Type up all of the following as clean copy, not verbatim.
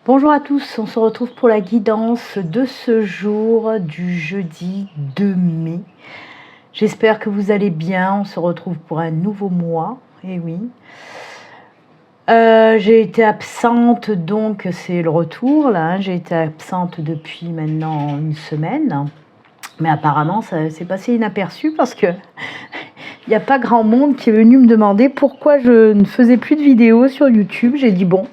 Bonjour à tous, on se retrouve pour la guidance de ce jour du jeudi 2 mai. J'espère que vous allez bien, on se retrouve pour un nouveau mois, et oui. J'ai été absente, donc c'est le retour là, j'ai été absente depuis maintenant une semaine. Mais apparemment ça s'est passé inaperçu parce que il n'y a pas grand monde qui est venu me demander pourquoi je ne faisais plus de vidéos sur YouTube. J'ai dit bon,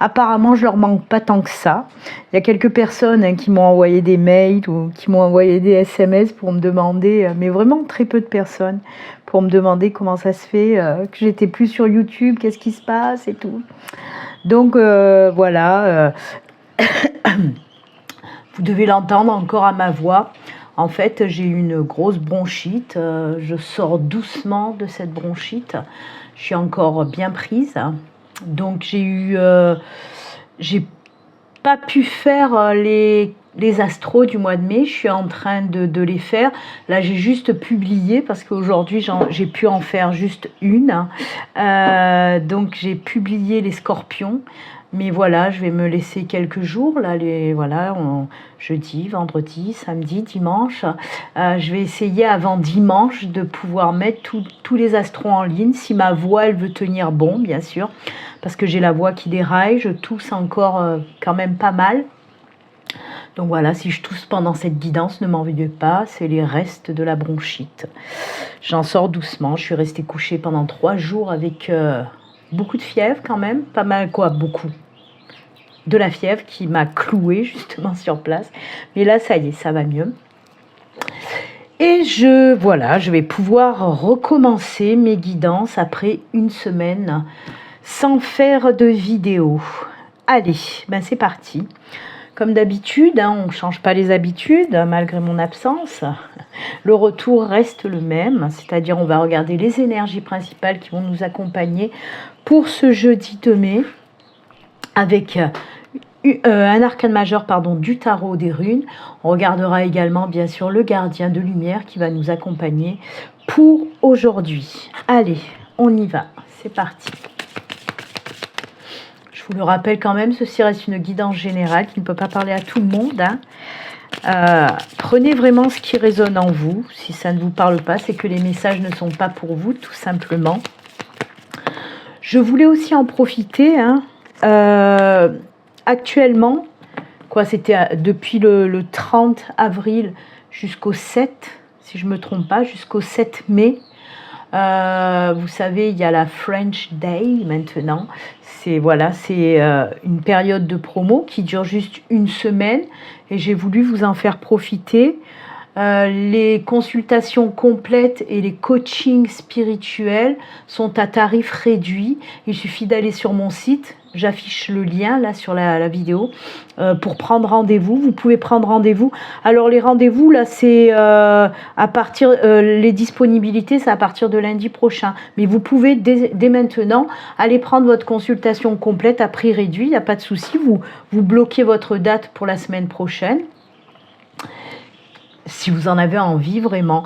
apparemment je leur manque pas tant que ça. Il y a quelques personnes qui m'ont envoyé des mails ou qui m'ont envoyé des SMS pour me demander, mais vraiment très peu de personnes, pour me demander comment ça se fait que j'étais plus sur YouTube, qu'est-ce qui se passe et tout. Donc voilà, vous devez l'entendre encore à ma voix. En fait, j'ai une grosse bronchite. Je sors doucement de cette bronchite. Je suis encore bien prise. Donc, j'ai pas pu faire les astros du mois de mai. Je suis en train de les faire. Là, j'ai juste publié parce qu'aujourd'hui, j'ai pu en faire juste une. Donc, j'ai publié les scorpions. Mais voilà, je vais me laisser quelques jours, là, jeudi, vendredi, samedi, dimanche. Je vais essayer avant dimanche de pouvoir mettre tous les astros en ligne, si ma voix, elle veut tenir bon, bien sûr, parce que j'ai la voix qui déraille, je tousse encore quand même pas mal. Donc voilà, si je tousse pendant cette guidance, ne m'en veuillez pas, c'est les restes de la bronchite. J'en sors doucement, je suis restée couchée pendant 3 jours avec... beaucoup de fièvre quand même, pas mal quoi, beaucoup. De la fièvre qui m'a clouée justement sur place. Mais là, ça y est, ça va mieux. Et je vais pouvoir recommencer mes guidances après une semaine sans faire de vidéo. Allez, c'est parti. Comme d'habitude, on ne change pas les habitudes malgré mon absence. Le retour reste le même, c'est-à-dire on va regarder les énergies principales qui vont nous accompagner pour ce jeudi 2 mai avec un arcane majeur du tarot des runes. On regardera également bien sûr le gardien de lumière qui va nous accompagner pour aujourd'hui. Allez, on y va, c'est parti. Je vous le rappelle quand même, ceci reste une guidance générale qui ne peut pas parler à tout le monde. Prenez vraiment ce qui résonne en vous. Si ça ne vous parle pas, c'est que les messages ne sont pas pour vous, tout simplement. Je voulais aussi en profiter. Actuellement, c'était depuis le 30 avril jusqu'au 7, si je ne me trompe pas, jusqu'au 7 mai. Vous savez, il y a la French Day maintenant. C'est une période de promo qui dure juste une semaine et j'ai voulu vous en faire profiter. Les consultations complètes et les coachings spirituels sont à tarif réduit. Il suffit d'aller sur mon site. J'affiche le lien là sur la vidéo pour prendre rendez-vous. Vous pouvez prendre rendez-vous. Alors les rendez-vous là, c'est à partir les disponibilités, c'est à partir de lundi prochain. Mais vous pouvez dès maintenant aller prendre votre consultation complète à prix réduit. Il n'y a pas de souci. Vous bloquez votre date pour la semaine prochaine. Si vous en avez envie vraiment.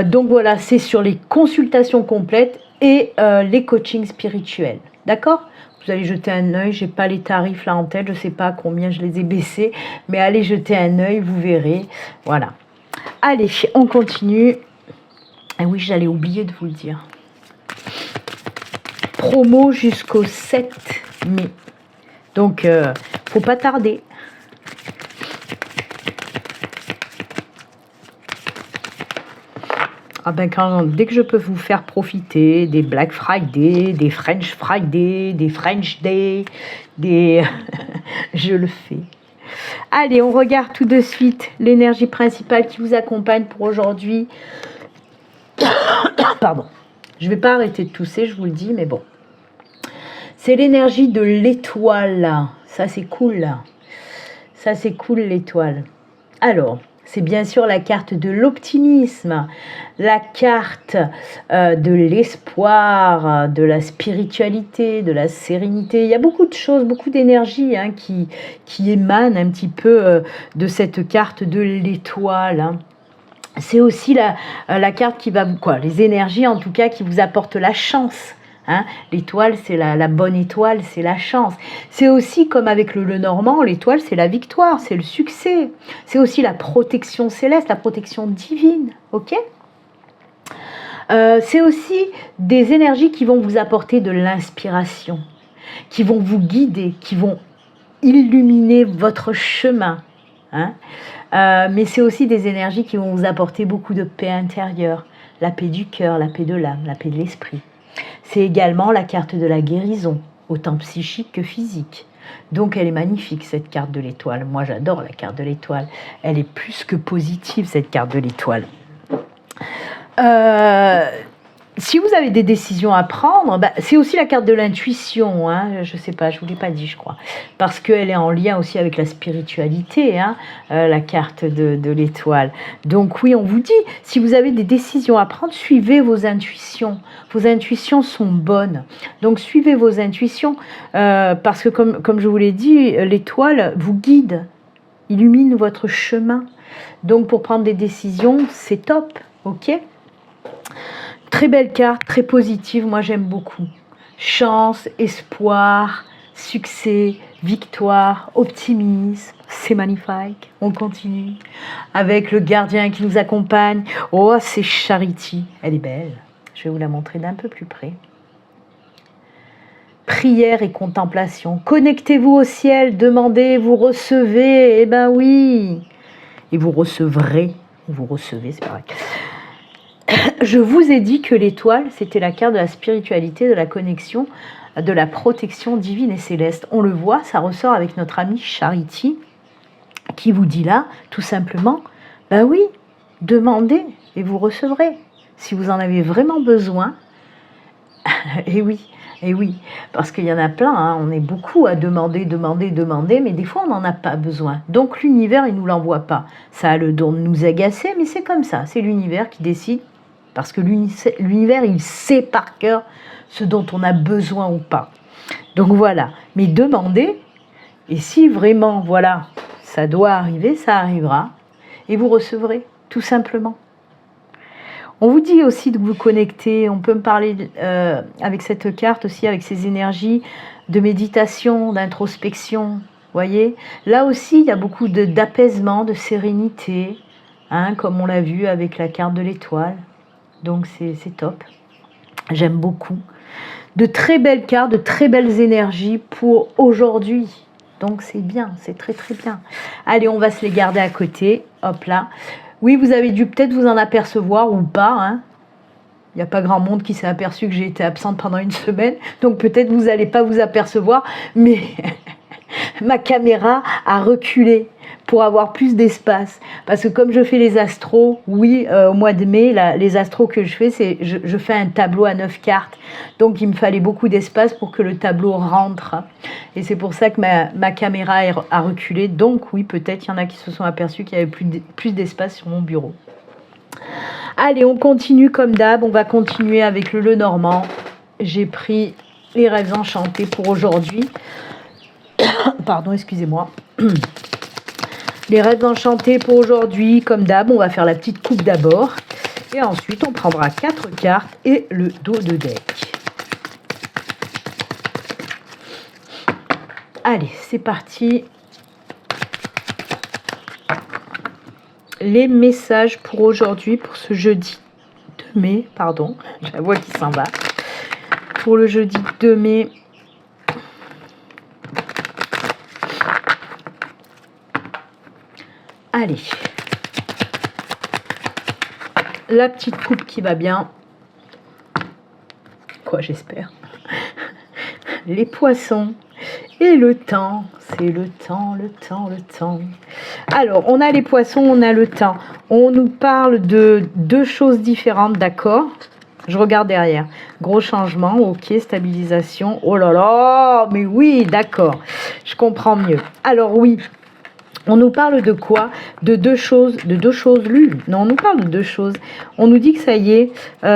Donc voilà, c'est sur les consultations complètes et les coachings spirituels. D'accord ? Vous allez jeter un œil, j'ai pas les tarifs là en tête, je sais pas combien je les ai baissés, mais allez jeter un œil, vous verrez. Voilà. Allez, on continue. Et oui, j'allais oublier de vous le dire. Promo jusqu'au 7 mai. Donc, faut pas tarder. Dès que je peux vous faire profiter des Black Friday, des French Friday, des French Day, je le fais. Allez, on regarde tout de suite l'énergie principale qui vous accompagne pour aujourd'hui. Pardon, je ne vais pas arrêter de tousser, je vous le dis, mais bon. C'est l'énergie de l'étoile. Ça, c'est cool. Ça, c'est cool, l'étoile. Alors... c'est bien sûr la carte de l'optimisme, la carte de l'espoir, de la spiritualité, de la sérénité. Il y a beaucoup de choses, beaucoup d'énergie qui émanent un petit peu de cette carte de l'étoile. C'est aussi la carte qui va vous... les énergies en tout cas qui vous apportent la chance. Hein, l'étoile, c'est la bonne étoile, c'est la chance. C'est aussi comme avec le Normand, l'étoile, c'est la victoire, c'est le succès. C'est aussi la protection céleste, la protection divine. Ok ? C'est aussi des énergies qui vont vous apporter de l'inspiration, qui vont vous guider, qui vont illuminer votre chemin. Hein, mais c'est aussi des énergies qui vont vous apporter beaucoup de paix intérieure, la paix du cœur, la paix de l'âme, la paix de l'esprit. C'est également la carte de la guérison, autant psychique que physique. Donc elle est magnifique cette carte de l'étoile. Moi j'adore la carte de l'étoile. Elle est plus que positive cette carte de l'étoile. Si vous avez des décisions à prendre, c'est aussi la carte de l'intuition, hein, je ne sais pas, je ne vous l'ai pas dit je crois, parce qu'elle est en lien aussi avec la spiritualité, hein, la carte de l'étoile. Donc oui, on vous dit, si vous avez des décisions à prendre, suivez vos intuitions sont bonnes, donc suivez vos intuitions, parce que comme je vous l'ai dit, l'étoile vous guide, illumine votre chemin, donc pour prendre des décisions, c'est top, ok ? Très belle carte, très positive, moi j'aime beaucoup. Chance, espoir, succès, victoire, optimisme, c'est magnifique. On continue avec le gardien qui nous accompagne. Oh, c'est Charity, elle est belle. Je vais vous la montrer d'un peu plus près. Prière et contemplation. Connectez-vous au ciel, demandez, vous recevez. Eh ben oui. Et vous recevrez. Vous recevez, c'est pareil. Je vous ai dit que l'étoile, c'était la carte de la spiritualité, de la connexion, de la protection divine et céleste. On le voit, ça ressort avec notre amie Charity, qui vous dit là, tout simplement, ben oui, demandez et vous recevrez. Si vous en avez vraiment besoin, et oui, parce qu'il y en a plein, hein, on est beaucoup à demander, mais des fois on n'en a pas besoin. Donc l'univers, il ne nous l'envoie pas. Ça a le don de nous agacer, mais c'est comme ça, c'est l'univers qui décide. Parce que l'univers, il sait par cœur ce dont on a besoin ou pas. Donc voilà, mais demandez, et si vraiment, voilà, ça doit arriver, ça arrivera, et vous recevrez, tout simplement. On vous dit aussi de vous connecter, on peut me parler avec cette carte aussi, avec ces énergies de méditation, d'introspection, voyez. Là aussi, il y a beaucoup d'apaisement, de sérénité, hein, comme on l'a vu avec la carte de l'étoile. Donc c'est top, j'aime beaucoup. De très belles cartes, de très belles énergies pour aujourd'hui. Donc c'est bien, c'est très très bien. Allez, on va se les garder à côté, hop là. Oui, vous avez dû peut-être vous en apercevoir ou pas, hein. Il n'y a pas grand monde qui s'est aperçu que j'ai été absente pendant une semaine, donc peut-être vous n'allez pas vous apercevoir, mais ma caméra a reculé pour avoir plus d'espace. Parce que comme je fais les astros, oui, au mois de mai, les astros que je fais, c'est je fais un tableau à 9 cartes. Donc il me fallait beaucoup d'espace pour que le tableau rentre. Et c'est pour ça que ma caméra a reculé. Donc oui, peut-être il y en a qui se sont aperçus qu'il y avait plus d'espace sur mon bureau. Allez, on continue comme d'hab. On va continuer avec le Normand. J'ai pris les rêves enchantés pour aujourd'hui. Pardon, excusez-moi. Les rêves enchantés pour aujourd'hui, comme d'hab, on va faire la petite coupe d'abord. Et ensuite, on prendra 4 cartes et le dos de deck. Allez, c'est parti. Les messages pour aujourd'hui, pour ce jeudi 2 mai, pardon, j'ai la voix qui s'en va. Pour le jeudi 2 mai. Allez, la petite coupe qui va bien, quoi j'espère, les poissons et le temps, c'est le temps. Alors, on a les poissons, on a le temps, on nous parle de 2 choses différentes, d'accord? Je regarde derrière, gros changement, ok, stabilisation, oh là là, mais oui, d'accord, je comprends mieux. Alors oui, on nous parle de quoi? De deux choses l'une. Non, on nous parle de 2 choses. On nous dit que ça y est,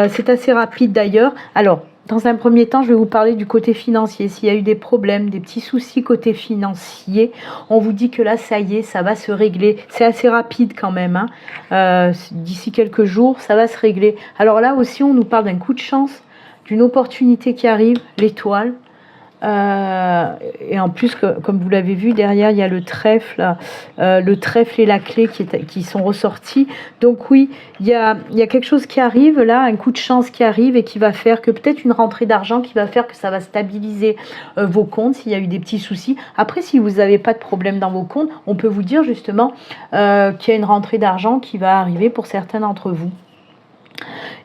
c'est assez rapide d'ailleurs. Alors, dans un premier temps, je vais vous parler du côté financier. S'il y a eu des problèmes, des petits soucis côté financier, on vous dit que là, ça y est, ça va se régler. C'est assez rapide quand même, hein. D'ici quelques jours, ça va se régler. Alors là aussi, on nous parle d'un coup de chance, d'une opportunité qui arrive, l'étoile. Et en plus, comme vous l'avez vu, derrière, il y a le trèfle, le trèfle et la clé qui sont ressortis. Donc oui, il y a quelque chose qui arrive là, un coup de chance qui arrive et qui va faire que peut-être une rentrée d'argent qui va faire que ça va stabiliser vos comptes s'il y a eu des petits soucis. Après, si vous n'avez pas de problème dans vos comptes, on peut vous dire justement qu'il y a une rentrée d'argent qui va arriver pour certains d'entre vous.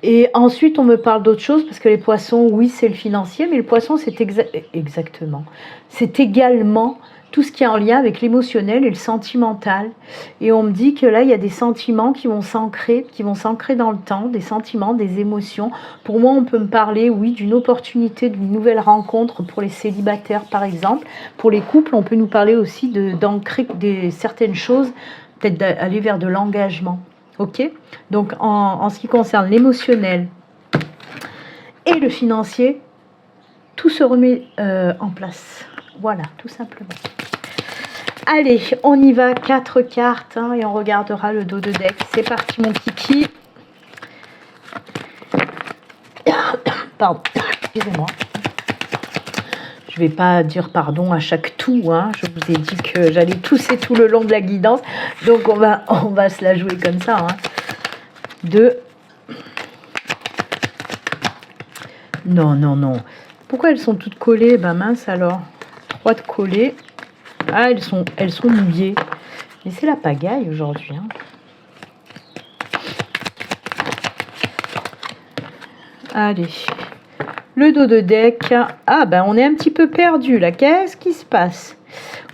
Et ensuite, on me parle d'autre chose, parce que les poissons, oui, c'est le financier, mais le poisson, c'est exactement. C'est également tout ce qui est en lien avec l'émotionnel et le sentimental. Et on me dit que là, il y a des sentiments qui vont s'ancrer dans le temps, des sentiments, des émotions. Pour moi, on peut me parler, oui, d'une opportunité, d'une nouvelle rencontre pour les célibataires, par exemple. Pour les couples, on peut nous parler aussi d'ancrer certaines choses, peut-être d'aller vers de l'engagement. Ok, donc en ce qui concerne l'émotionnel et le financier, tout se remet en place. Voilà, tout simplement. Allez, on y va, 4 cartes hein, et on regardera le dos de deck. C'est parti mon kiki. Pardon, excusez-moi. Je ne vais pas dire pardon à chaque tout. Hein. Je vous ai dit que j'allais tousser tout le long de la guidance. Donc on va se la jouer comme ça. Hein. 2. Non, non, non. Pourquoi elles sont toutes collées? Ben mince alors. 3 de collées. Ah, elles sont mouillées. Mais c'est la pagaille aujourd'hui. Hein. Allez. Le dos de deck. Ah ben on est un petit peu perdu là. Qu'est-ce qui se passe?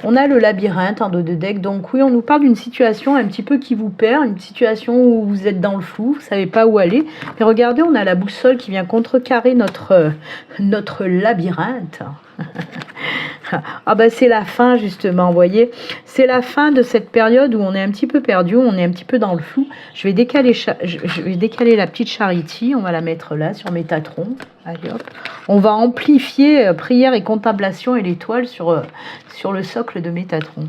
On a le labyrinthe en dos de deck. Donc oui, on nous parle d'une situation un petit peu qui vous perd. Une situation où vous êtes dans le flou. Vous ne savez pas où aller. Mais regardez, on a la boussole qui vient contrecarrer notre labyrinthe. Ah ben c'est la fin justement, vous voyez. C'est la fin de cette période où on est un petit peu perdu, où on est un petit peu dans le flou. Je vais décaler la petite Charity. On va la mettre là sur Métatron. Allez hop. On va amplifier prière et contemplation et l'étoile sur le socle de Métatron.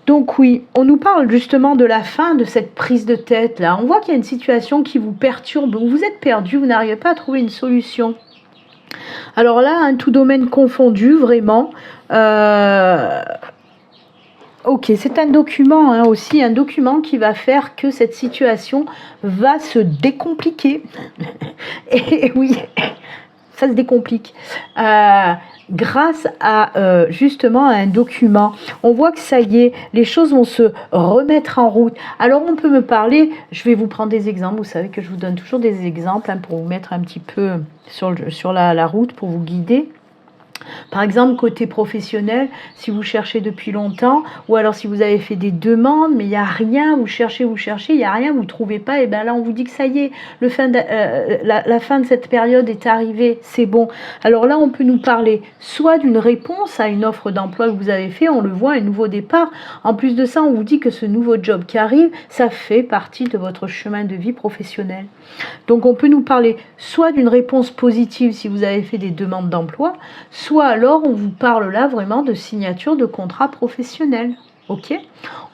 Donc oui, on nous parle justement de la fin de cette prise de tête là. On voit qu'il y a une situation qui vous perturbe, où vous êtes perdu, vous n'arrivez pas à trouver une solution. Alors là, un tout domaine confondu, vraiment. Ok, c'est un document hein, aussi, un document qui va faire que cette situation va se décompliquer. Et oui, ça se décomplique. Grâce à justement un document, on voit que ça y est, les choses vont se remettre en route. Alors on peut me parler, je vais vous prendre des exemples, vous savez que je vous donne toujours des exemples hein, pour vous mettre un petit peu sur la route, pour vous guider. Par exemple, côté professionnel, si vous cherchez depuis longtemps, ou alors si vous avez fait des demandes, mais il n'y a rien, vous cherchez, il n'y a rien, vous ne trouvez pas, et bien là on vous dit que ça y est, la fin de cette période est arrivée, c'est bon. Alors là on peut nous parler soit d'une réponse à une offre d'emploi que vous avez fait, on le voit, un nouveau départ. En plus de ça, on vous dit que ce nouveau job qui arrive, ça fait partie de votre chemin de vie professionnel. Donc on peut nous parler soit d'une réponse positive si vous avez fait des demandes d'emploi, soit alors on vous parle là vraiment de signature de contrat professionnel. Ok ?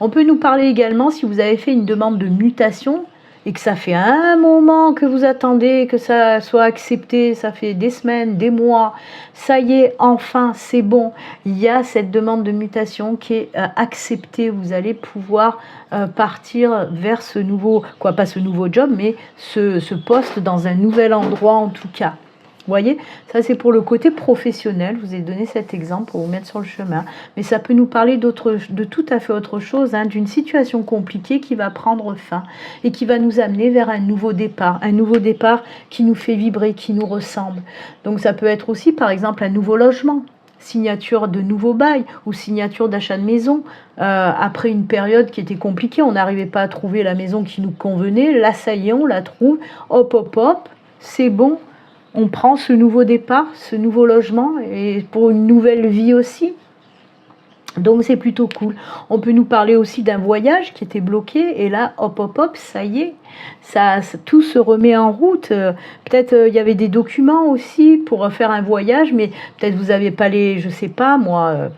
On peut nous parler également si vous avez fait une demande de mutation et que ça fait un moment que vous attendez que ça soit accepté, ça fait des semaines, des mois, ça y est, enfin c'est bon, il y a cette demande de mutation qui est acceptée, vous allez pouvoir partir vers ce nouveau, pas ce nouveau job, mais ce poste dans un nouvel endroit en tout cas. Vous voyez, ça c'est pour le côté professionnel, je vous ai donné cet exemple pour vous mettre sur le chemin, mais ça peut nous parler de tout à fait autre chose, hein, d'une situation compliquée qui va prendre fin et qui va nous amener vers un nouveau départ qui nous fait vibrer, qui nous ressemble. Donc ça peut être aussi par exemple un nouveau logement, signature de nouveau bail ou signature d'achat de maison. Après une période qui était compliquée, on n'arrivait pas à trouver la maison qui nous convenait, là ça y est, on la trouve, hop, c'est bon. On prend ce nouveau départ, ce nouveau logement, et pour une nouvelle vie aussi. Donc c'est plutôt cool. On peut nous parler aussi d'un voyage qui était bloqué, et là, hop, ça y est, tout se remet en route. Peut-être il y avait des documents aussi pour faire un voyage, mais peut-être vous n'avez pas je sais pas moi,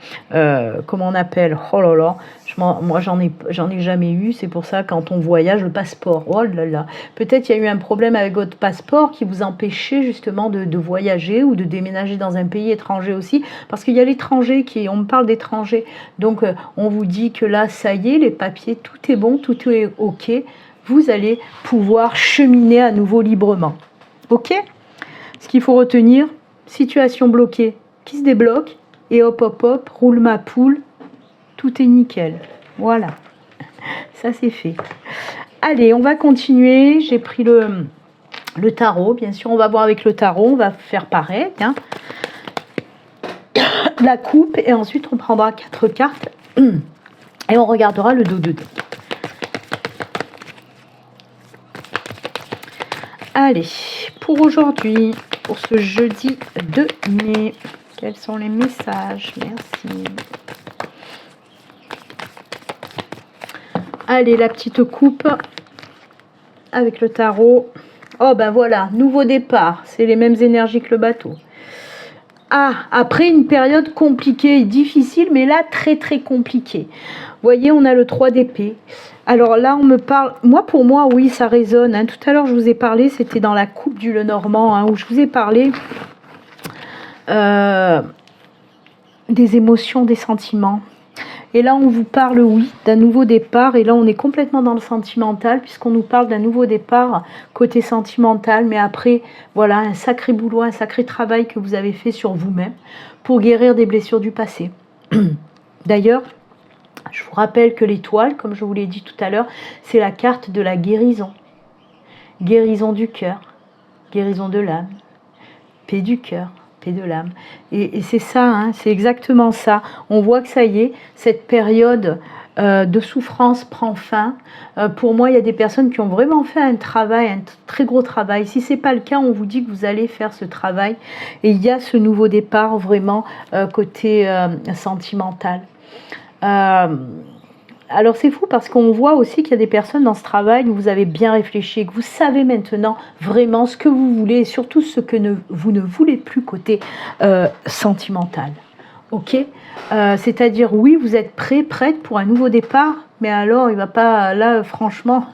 comment on appelle, oh là là, je franchement, moi j'en ai jamais eu. C'est pour ça quand on voyage, le passeport, oh là là, peut-être il y a eu un problème avec votre passeport qui vous empêchait justement de voyager ou de déménager dans un pays étranger aussi, parce qu'il y a l'étranger on me parle d'étrangers, donc on vous dit que là ça y est, les papiers, tout est bon, tout est ok, vous allez pouvoir cheminer à nouveau librement. Ok? Ce qu'il faut retenir, situation bloquée qui se débloque, et hop hop hop, roule ma poule, tout est nickel. Voilà, ça c'est fait. Allez, on va continuer. J'ai pris le tarot, bien sûr, on va voir avec le tarot, on va faire pareil, hein. La coupe, et ensuite on prendra 4 cartes et on regardera le dos de deck. Allez, pour aujourd'hui, pour ce jeudi 2 mai, quels sont les messages? Merci. Allez, la petite coupe avec le tarot. Oh ben voilà, nouveau départ. C'est les mêmes énergies que le bateau. Ah, après une période compliquée et difficile, mais là très très compliquée. Vous voyez, on a le 3 d'épée. Alors là, on me parle... Pour moi, oui, ça résonne. Hein. Tout à l'heure, je vous ai parlé, c'était dans la coupe du Lenormand, hein, où je vous ai parlé des émotions, des sentiments. Et là, on vous parle, oui, d'un nouveau départ. Et là, on est complètement dans le sentimental, puisqu'on nous parle d'un nouveau départ côté sentimental. Mais après, voilà, un sacré boulot, un sacré travail que vous avez fait sur vous-même pour guérir des blessures du passé. D'ailleurs, je vous rappelle que l'étoile, comme je vous l'ai dit tout à l'heure, c'est la carte de la guérison. Guérison du cœur, guérison de l'âme, paix du cœur, paix de l'âme. Et c'est ça, hein, c'est exactement ça. On voit que ça y est, cette période de souffrance prend fin. Pour moi, il y a des personnes qui ont vraiment fait un travail, un très gros travail. Si ce n'est pas le cas, on vous dit que vous allez faire ce travail. Et il y a ce nouveau départ vraiment côté sentimental. Alors c'est fou parce qu'on voit aussi qu'il y a des personnes dans ce travail où vous avez bien réfléchi, que vous savez maintenant vraiment ce que vous voulez et surtout ce que vous ne voulez plus côté sentimental. Ok, c'est-à-dire oui, vous êtes prête pour un nouveau départ, mais alors il va pas, là franchement,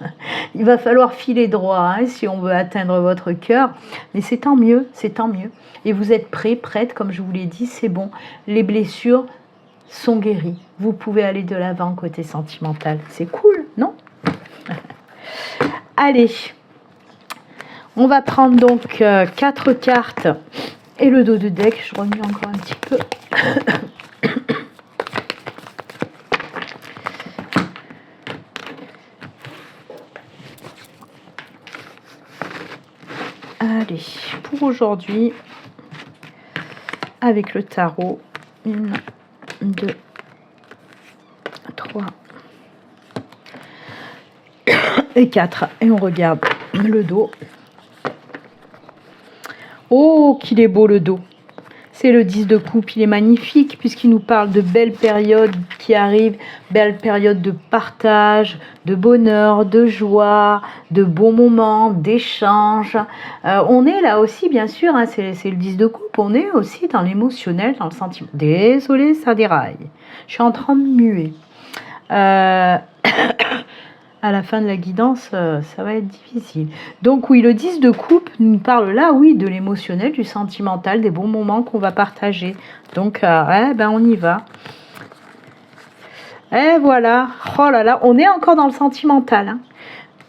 il va falloir filer droit hein, si on veut atteindre votre cœur, mais c'est tant mieux, et vous êtes prête, comme je vous l'ai dit, c'est bon, les blessures sont guéries, vous pouvez aller de l'avant côté sentimental, c'est cool, non? Allez, on va prendre donc 4 cartes et le dos de deck, je remue encore un petit peu. Allez, pour aujourd'hui, avec le tarot, 1, 2, 3 et 4. Et on regarde le dos. Oh, qu'il est beau le dos. C'est le 10 de coupe, il est magnifique puisqu'il nous parle de belles périodes qui arrivent, belles périodes de partage, de bonheur, de joie, de bons moments, d'échanges. On est là aussi, bien sûr, hein, c'est le 10 de coupe, on est aussi dans l'émotionnel, dans le sentiment. Désolée, ça déraille. Je suis en train de muer. À la fin de la guidance, ça va être difficile. Donc oui, le 10 de coupe nous parle là, oui, de l'émotionnel, du sentimental, des bons moments qu'on va partager. Donc, on y va. Et voilà. Oh là là, on est encore dans le sentimental. Hein.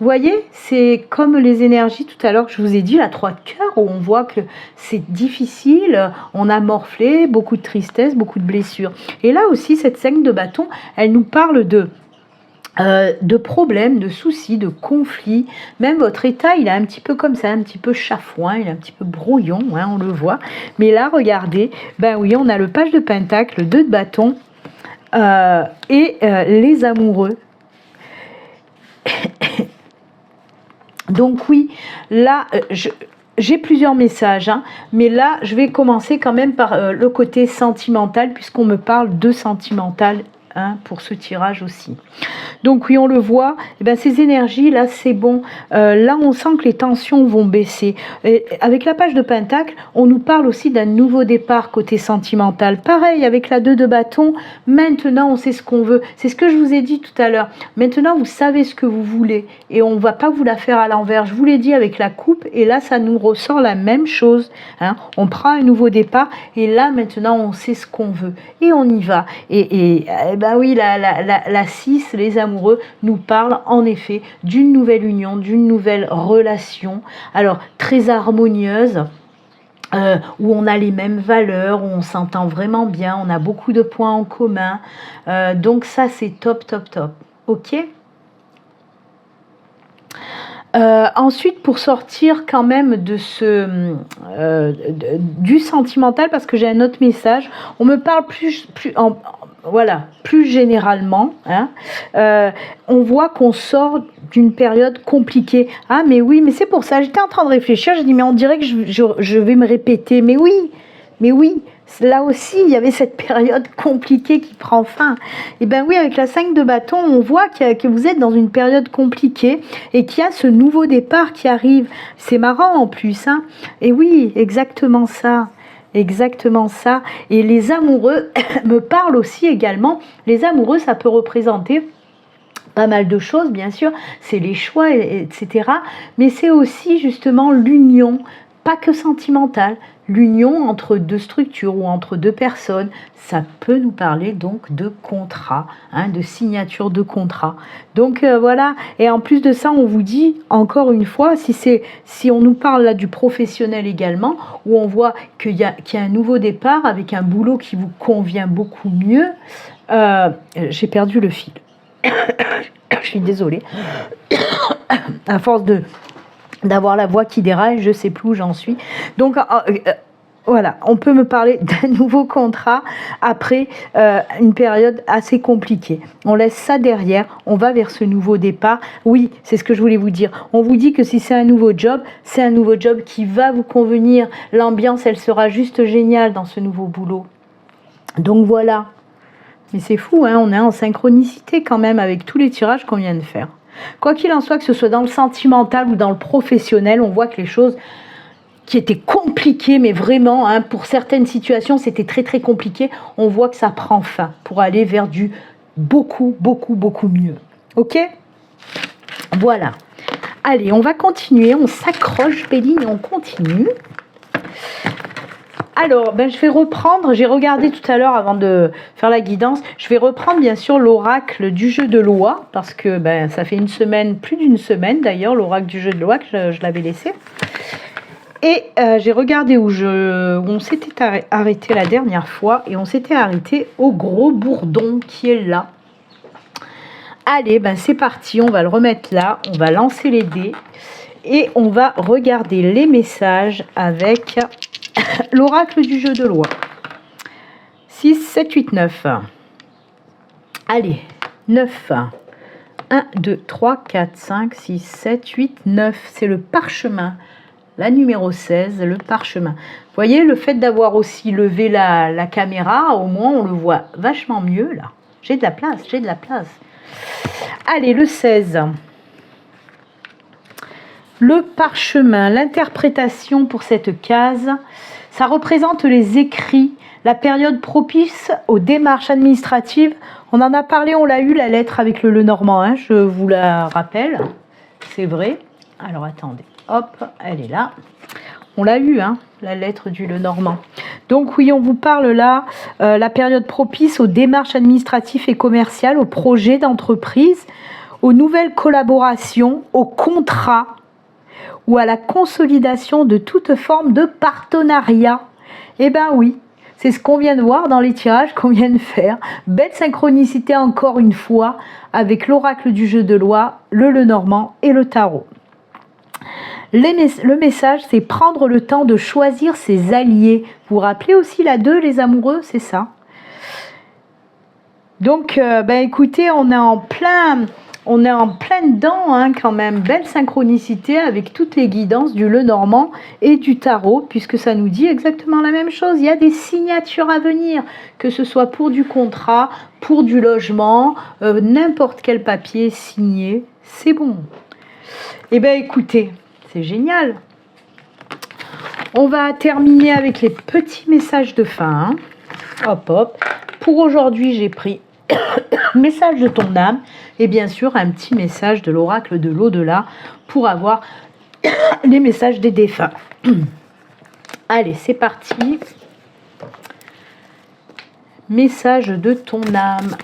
Vous voyez, c'est comme les énergies tout à l'heure que je vous ai dit, la 3 de cœur, où on voit que c'est difficile, on a morflé, beaucoup de tristesse, beaucoup de blessures. Et là aussi, cette 5 de bâton, elle nous parle de problèmes, de soucis, de conflits. Même votre état, il est un petit peu comme ça, un petit peu chafouin, il est un petit peu brouillon, hein, on le voit. Mais là, regardez, ben oui, on a le page de pentacle, le 2 de bâton et les amoureux. Donc oui, là, j'ai plusieurs messages, hein, mais là, je vais commencer quand même par le côté sentimental, puisqu'on me parle de sentimental. Hein, pour ce tirage aussi. Donc oui, on le voit, eh ben, ces énergies, là, c'est bon. Là, on sent que les tensions vont baisser. Et avec la page de Pentacle, on nous parle aussi d'un nouveau départ côté sentimental. Pareil, avec la 2 de bâton, maintenant, on sait ce qu'on veut. C'est ce que je vous ai dit tout à l'heure. Maintenant, vous savez ce que vous voulez. Et on ne va pas vous la faire à l'envers. Je vous l'ai dit avec la coupe, et là, ça nous ressort la même chose. Hein. On prend un nouveau départ, et là, maintenant, on sait ce qu'on veut. Et on y va. Et ben oui, la 6, les amoureux, nous parle en effet d'une nouvelle union, d'une nouvelle relation, alors très harmonieuse, où on a les mêmes valeurs, où on s'entend vraiment bien, on a beaucoup de points en commun, donc ça c'est top, top, top, ok. Ensuite, pour sortir quand même de du sentimental, parce que j'ai un autre message, on me parle plus généralement, hein, on voit qu'on sort d'une période compliquée. Ah mais oui, mais c'est pour ça, j'étais en train de réfléchir, j'ai dit mais on dirait que je vais me répéter, mais oui, là aussi il y avait cette période compliquée qui prend fin. Et ben oui, avec la 5 de bâton, on voit que vous êtes dans une période compliquée et qu'il y a ce nouveau départ qui arrive. C'est marrant en plus, hein. Et oui, exactement ça. Exactement ça. Et les amoureux me parlent aussi également. Les amoureux, ça peut représenter pas mal de choses, bien sûr. C'est les choix, etc. Mais c'est aussi justement l'union, pas que sentimentale, l'union entre deux structures ou entre deux personnes. Ça peut nous parler donc de contrat, hein, de signature de contrat. Donc voilà, et en plus de ça, on vous dit encore une fois, si on nous parle là du professionnel également, où on voit qu'il y a un nouveau départ avec un boulot qui vous convient beaucoup mieux. J'ai perdu le fil. Je suis désolée. À force d'avoir la voix qui déraille, je ne sais plus où j'en suis. Donc, voilà, on peut me parler d'un nouveau contrat après une période assez compliquée. On laisse ça derrière, on va vers ce nouveau départ. Oui, c'est ce que je voulais vous dire. On vous dit que si c'est un nouveau job, c'est un nouveau job qui va vous convenir. L'ambiance, elle sera juste géniale dans ce nouveau boulot. Donc voilà. Mais c'est fou, hein, on est en synchronicité quand même avec tous les tirages qu'on vient de faire. Quoi qu'il en soit, que ce soit dans le sentimental ou dans le professionnel, on voit que les choses qui étaient compliquées, mais vraiment, hein, pour certaines situations, c'était très très compliqué, on voit que ça prend fin pour aller vers du beaucoup, beaucoup, beaucoup mieux. Ok ? Voilà. Allez, on va continuer, on s'accroche, Béline, et on continue. Alors, ben, je vais reprendre, j'ai regardé tout à l'heure avant de faire la guidance, je vais reprendre bien sûr l'oracle du jeu de loi, parce que ben, ça fait une semaine, plus d'une semaine d'ailleurs, l'oracle du jeu de loi que je l'avais laissé. Et j'ai regardé où on s'était arrêté la dernière fois, et on s'était arrêté au gros bourdon qui est là. Allez, ben c'est parti, on va le remettre là, on va lancer les dés, et on va regarder les messages avec... l'oracle du jeu de loi. 6, 7, 8, 9. Allez, 9. 1, 2, 3, 4, 5, 6, 7, 8, 9. C'est le parchemin. La numéro 16, le parchemin. Vous voyez, le fait d'avoir aussi levé la caméra, au moins on le voit vachement mieux là. J'ai de la place, j'ai de la place. Allez, le 16. Le parchemin, l'interprétation pour cette case, ça représente les écrits, la période propice aux démarches administratives. On en a parlé, on l'a eu, la lettre avec le Lenormand, hein, je vous la rappelle, c'est vrai. Alors attendez, hop, elle est là. On l'a eu, hein, la lettre du Lenormand. Donc oui, on vous parle là, la période propice aux démarches administratives et commerciales, aux projets d'entreprise, aux nouvelles collaborations, aux contrats, ou à la consolidation de toute forme de partenariat. Eh bien oui, c'est ce qu'on vient de voir dans les tirages qu'on vient de faire. Belle synchronicité encore une fois avec l'oracle du jeu de loi, le Lenormand et le tarot. Le message, c'est prendre le temps de choisir ses alliés. Vous vous rappelez aussi la 2, les amoureux, c'est ça. Donc, ben écoutez, on est en plein On est en plein dedans, hein, quand même. Belle synchronicité avec toutes les guidances du Lenormand et du tarot, puisque ça nous dit exactement la même chose. Il y a des signatures à venir, que ce soit pour du contrat, pour du logement, n'importe quel papier signé, c'est bon. Eh bien, écoutez, c'est génial. On va terminer avec les petits messages de fin. Hein. Hop, hop. Pour aujourd'hui, j'ai pris message de ton âme et bien sûr un petit message de l'oracle de l'au-delà pour avoir les messages des défunts. Allez, c'est parti. Message de ton âme.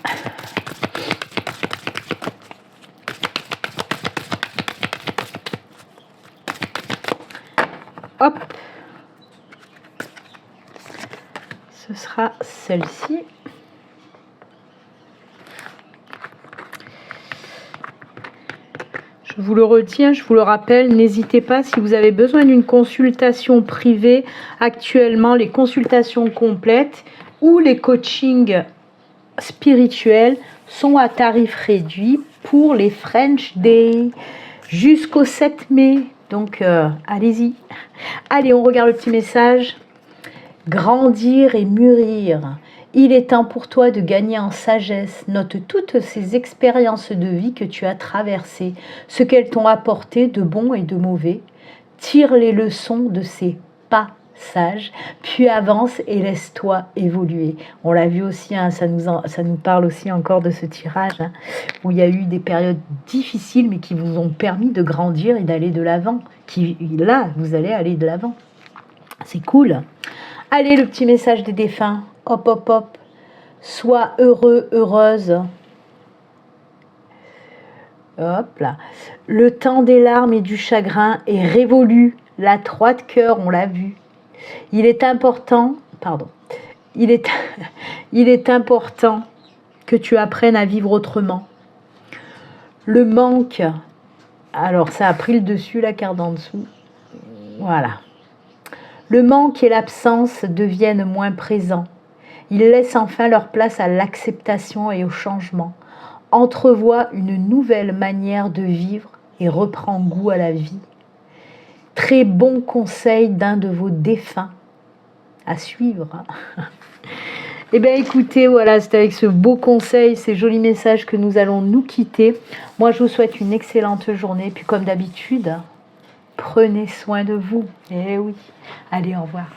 Hop. Ce sera celle-ci. Je vous le retiens, je vous le rappelle, n'hésitez pas si vous avez besoin d'une consultation privée. Actuellement, les consultations complètes ou les coachings spirituels sont à tarif réduit pour les French Day jusqu'au 7 mai. Donc, allez-y. Allez, on regarde le petit message. Grandir et mûrir. Il est temps pour toi de gagner en sagesse. Note toutes ces expériences de vie que tu as traversées, ce qu'elles t'ont apporté de bon et de mauvais. Tire les leçons de ces passages, puis avance et laisse-toi évoluer. On l'a vu aussi, hein, ça nous parle aussi encore de ce tirage, hein, où il y a eu des périodes difficiles, mais qui vous ont permis de grandir et d'aller de l'avant. Là, vous allez aller de l'avant. C'est cool. Allez, le petit message des défunts. Hop, hop, hop. Sois heureux, heureuse. Hop là. Le temps des larmes et du chagrin est révolu. La 3 de cœur, on l'a vu. Il est important, il est important que tu apprennes à vivre autrement. Le manque, alors ça a pris le dessus, la carte d'en dessous. Voilà. Le manque et l'absence deviennent moins présents. Ils laissent enfin leur place à l'acceptation et au changement. Entrevois une nouvelle manière de vivre et reprends goût à la vie. Très bon conseil d'un de vos défunts à suivre. Eh bien écoutez, voilà, c'est avec ce beau conseil, ces jolis messages que nous allons nous quitter. Moi, je vous souhaite une excellente journée. Puis comme d'habitude, prenez soin de vous. Eh oui. Allez, au revoir.